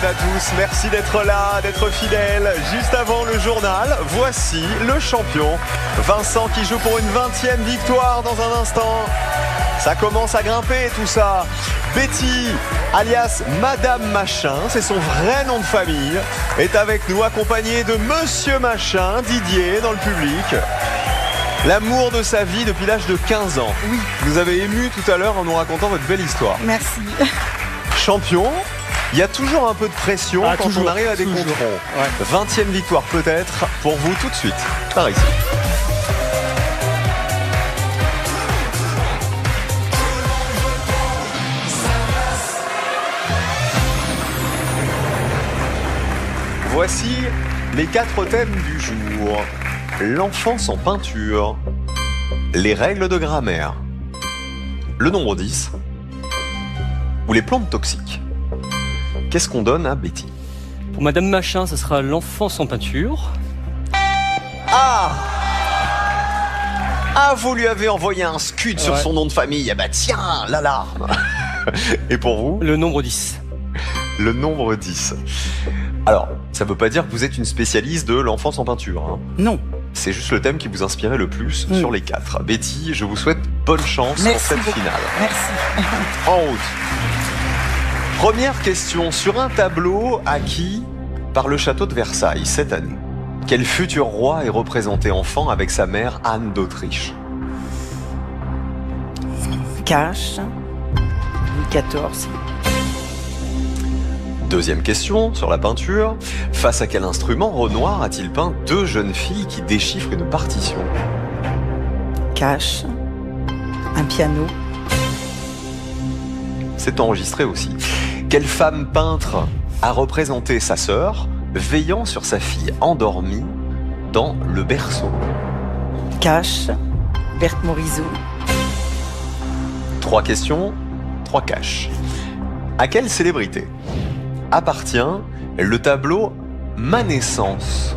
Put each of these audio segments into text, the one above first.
à tous, merci d'être là, d'être fidèles. Juste avant le journal, voici le champion. Vincent qui joue pour une 20e victoire dans un instant. Ça commence à grimper tout ça. Betty, alias Madame Machin, c'est son vrai nom de famille, est avec nous accompagnée de Monsieur Machin, Didier, dans le public. L'amour de sa vie depuis l'âge de 15 ans. Oui. Vous avez ému tout à l'heure en nous racontant votre belle histoire. Merci. Champion, il y a toujours un peu de pression quand on arrive à des contrôles. Ouais. 20e victoire peut-être pour vous tout de suite. Par ici. Voici les 4 thèmes du jour. L'enfance en peinture. Les règles de grammaire. Le nombre 10. Ou les plantes toxiques. Qu'est-ce qu'on donne à Betty? Pour Madame Machin, ce sera l'enfance en peinture. Ah, vous lui avez envoyé un scud sur son nom de famille. Ah bah tiens, l'alarme. Et pour vous? Le nombre 10. Le nombre 10. Alors, ça veut pas dire que vous êtes une spécialiste de l'enfance en peinture. Hein. Non. C'est juste le thème qui vous inspirait le plus sur les 4. Betty, je vous souhaite bonne chance pour cette finale. Merci. En route. Première question, sur un tableau acquis par le château de Versailles cette année, quel futur roi est représenté enfant avec sa mère Anne d'Autriche? Cache. Louis XIV. Deuxième question, sur la peinture, face à quel instrument Renoir a-t-il peint 2 jeunes filles qui déchiffrent une partition? Cache. Un piano. C'est enregistré aussi. Quelle femme peintre a représenté sa sœur veillant sur sa fille endormie dans le berceau? Cache. Berthe Morisot. 3 questions, 3 caches. À quelle célébrité appartient le tableau Ma naissance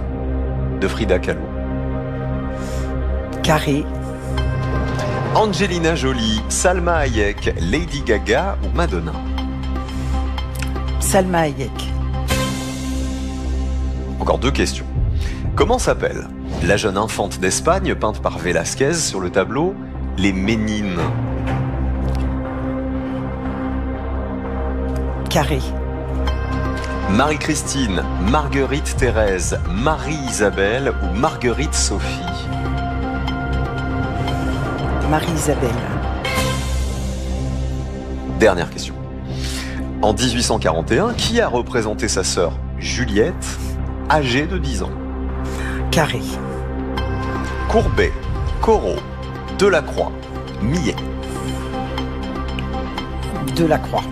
de Frida Kahlo? Carré. Angelina Jolie, Salma Hayek, Lady Gaga ou Madonna? Salma Hayek. Encore 2 questions. Comment s'appelle la jeune infante d'Espagne peinte par Velázquez sur le tableau Les Ménines? Carré. Marie-Christine, Marguerite Thérèse, Marie-Isabelle ou Marguerite Sophie? Marie-Isabelle. Dernière question. En 1841, qui a représenté sa sœur Juliette, âgée de 10 ans? Carré. Courbet, Corot, Delacroix, Millet. Delacroix.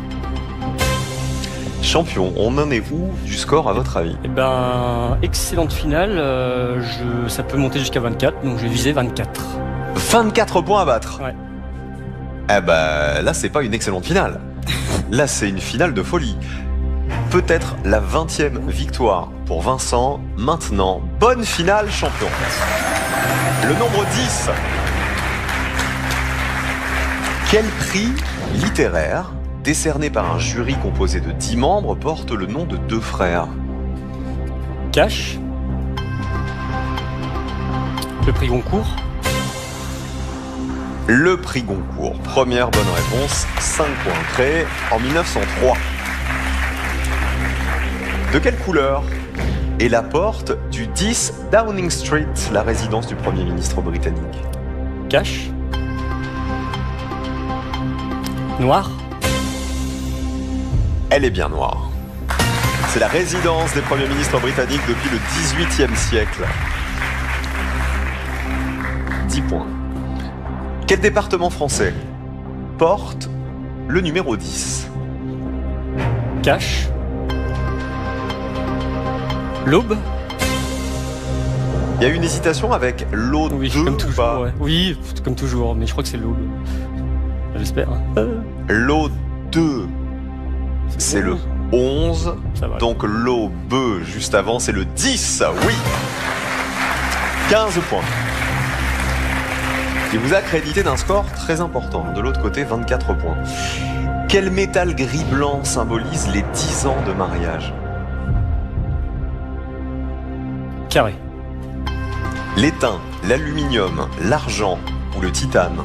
Champion, on en est où du score à votre avis? Eh ben, excellente finale. Ça peut monter jusqu'à 24, donc je vais viser 24. 24 points à battre. Ouais. Eh ben, là, c'est pas une excellente finale. Là, c'est une finale de folie. Peut-être la 20e victoire pour Vincent. Maintenant, bonne finale, champion. Le nombre 10. Quel prix littéraire décerné par un jury composé de 10 membres porte le nom de 2 frères? Cache. Le prix Goncourt. Le prix Goncourt. Première bonne réponse, 5 points. Créé en 1903. De quelle couleur est la porte du 10 Downing Street, la résidence du Premier ministre britannique? Cache. Noir. Elle est bien noire. C'est la résidence des premiers ministres britanniques depuis le XVIIIe siècle. 10 points. Quel département français porte le numéro 10? Cache. L'Aube. Il y a eu une hésitation avec l'Aube 2 comme ou toujours, pas? ouais. Oui, comme toujours, mais je crois que c'est l'Aube. J'espère. L'Aube 2, c'est le 11. Ça va. Donc l'Aube juste avant, c'est le 10. Oui. 15 points. Il vous a crédité d'un score très important. De l'autre côté, 24 points. Quel métal gris-blanc symbolise les 10 ans de mariage? Carré. L'étain, l'aluminium, l'argent ou le titane?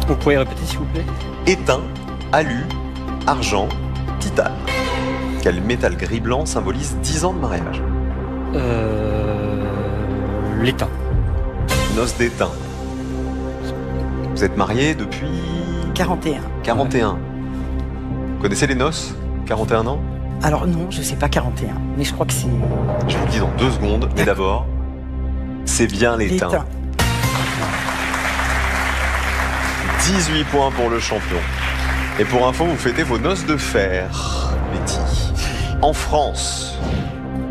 Vous pourriez répéter s'il vous plaît? Étain, alu, argent, titane. Quel métal gris-blanc symbolise 10 ans de mariage? L'étain. Noces d'étain. Vous êtes mariés depuis 41. 41. Vous connaissez les noces? 41 ans? Alors non, je sais pas 41, mais je crois que c'est Je vous le dis dans 2 secondes, mais d'abord, c'est bien l'étain. l'étain. 18 points pour le champion. Et pour info, vous fêtez vos noces de fer, Betty. En France,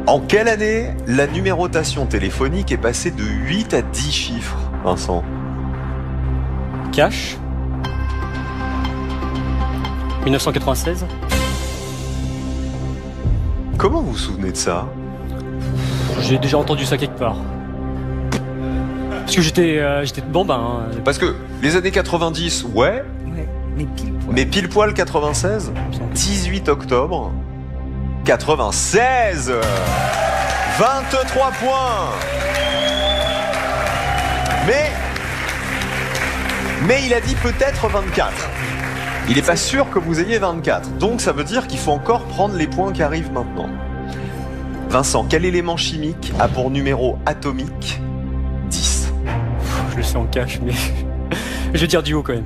en quelle année la numérotation téléphonique est passée de 8 à 10 chiffres, Vincent? Cash. 1996. Comment vous vous souvenez de ça? J'ai déjà entendu ça quelque part. Parce que j'étais de bambin. Hein. Parce que les années 90, ouais, Ouais, mais pile poil. mais pile poil 96, 18 octobre 96. 23 points. Mais il a dit peut-être 24. Il n'est pas sûr que vous ayez 24. Donc ça veut dire qu'il faut encore prendre les points qui arrivent maintenant. Vincent, quel élément chimique a pour numéro atomique 10? Je le sais en cash, mais je vais dire du haut quand même.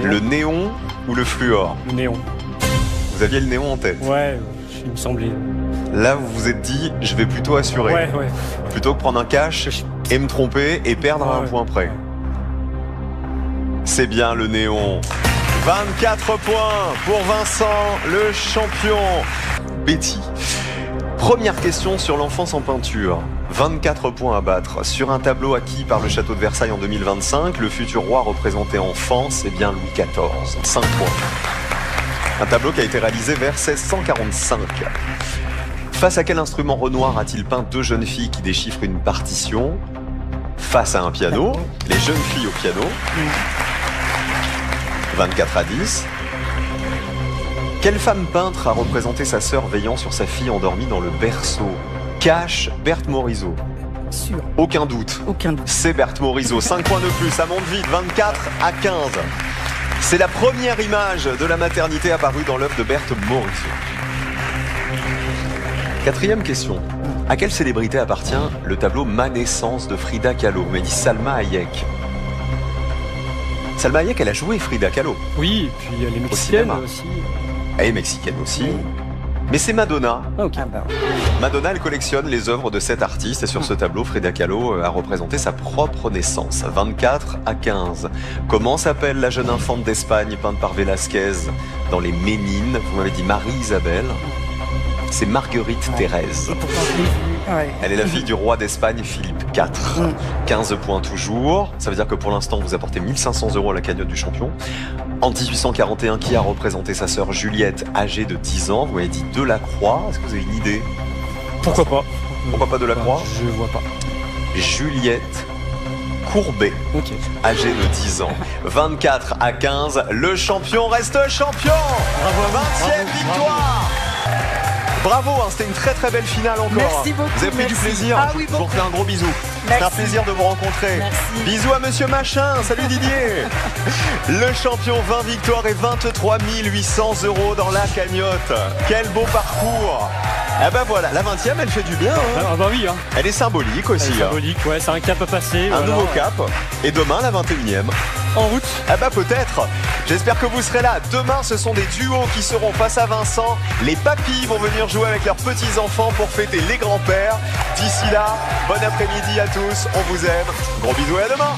Le néon ou le fluor? Le néon. Vous aviez le néon en tête. Ouais, il me semblait. Là, vous vous êtes dit, je vais plutôt assurer. Ouais. Plutôt que prendre un cash et me tromper et perdre à un point près. C'est bien le néon. 24 points pour Vincent, le champion. Betty, première question sur l'enfance en peinture. 24 points à battre. Sur un tableau acquis par le château de Versailles en 2025, le futur roi représenté enfant, c'est bien Louis XIV. 5 points. Un tableau qui a été réalisé vers 1645. Face à quel instrument Renoir a-t-il peint 2 jeunes filles qui déchiffrent une partition? Face à un piano, les jeunes filles au piano. 24 à 10. Quelle femme peintre a représenté sa sœur veillant sur sa fille endormie dans le berceau? Cash, Berthe Morisot. Sûr, Aucun doute. aucun doute. C'est Berthe Morisot. 5 points de plus, ça monte vite. 24 à 15. C'est la première image de la maternité apparue dans l'œuvre de Berthe Morisot. 4e question. À quelle célébrité appartient le tableau Ma naissance de Frida Kahlo? Vous m'avez dit Salma Hayek. Salma Hayek, elle a joué Frida Kahlo. Oui, et puis les mexicaines cinéma. aussi. Elle est mexicaine aussi. Mais c'est Madonna. Ah ok. Ah bah, Madonna, elle collectionne les œuvres de cet artiste et sur ce tableau, Frida Kahlo a représenté sa propre naissance. 24 à 15. Comment s'appelle la jeune infante d'Espagne peinte par Velázquez dans les Ménines? Vous m'avez dit Marie-Isabelle. C'est Marguerite Thérèse. et pourtant je l'ai vu. Ouais. Elle est la fille du roi d'Espagne, Philippe IV. 15 points toujours. Ça veut dire que pour l'instant, vous apportez 1500 € à la cagnotte du champion. En 1841, qui a représenté sa sœur Juliette, âgée de 10 ans? Vous m'avez dit Delacroix. Est-ce que vous avez une idée? Pourquoi pas? Pourquoi pas Delacroix? Je vois pas. Juliette Courbet, Ok. âgée de 10 ans. 24 à 15, le champion reste champion. Bravo, 20e victoire. Bravo, hein, c'était une très très belle finale encore. Merci beaucoup, Vous avez pris du merci. plaisir. Ah oui, Je vous beaucoup. refais un gros bisou. C'est Merci. un plaisir de vous rencontrer. Merci. Bisous à Monsieur Machin. Salut Didier. Le champion, 20 victoires et 23 800 € dans la cagnotte. Quel beau parcours. Ah bah voilà, la 20e, elle fait du bien. Hein. Ah bah oui, hein. Elle est symbolique aussi. C'est hein. symbolique, ouais, c'est un cap à passer. Un voilà. nouveau cap. Et demain, la 21e. En route. Ah bah peut-être. J'espère que vous serez là. Demain, ce sont des duos qui seront face à Vincent. Les papis vont venir jouer avec leurs petits-enfants pour fêter les grands-pères. D'ici là, bon après-midi à tous. On vous aime. Gros bisous et à demain.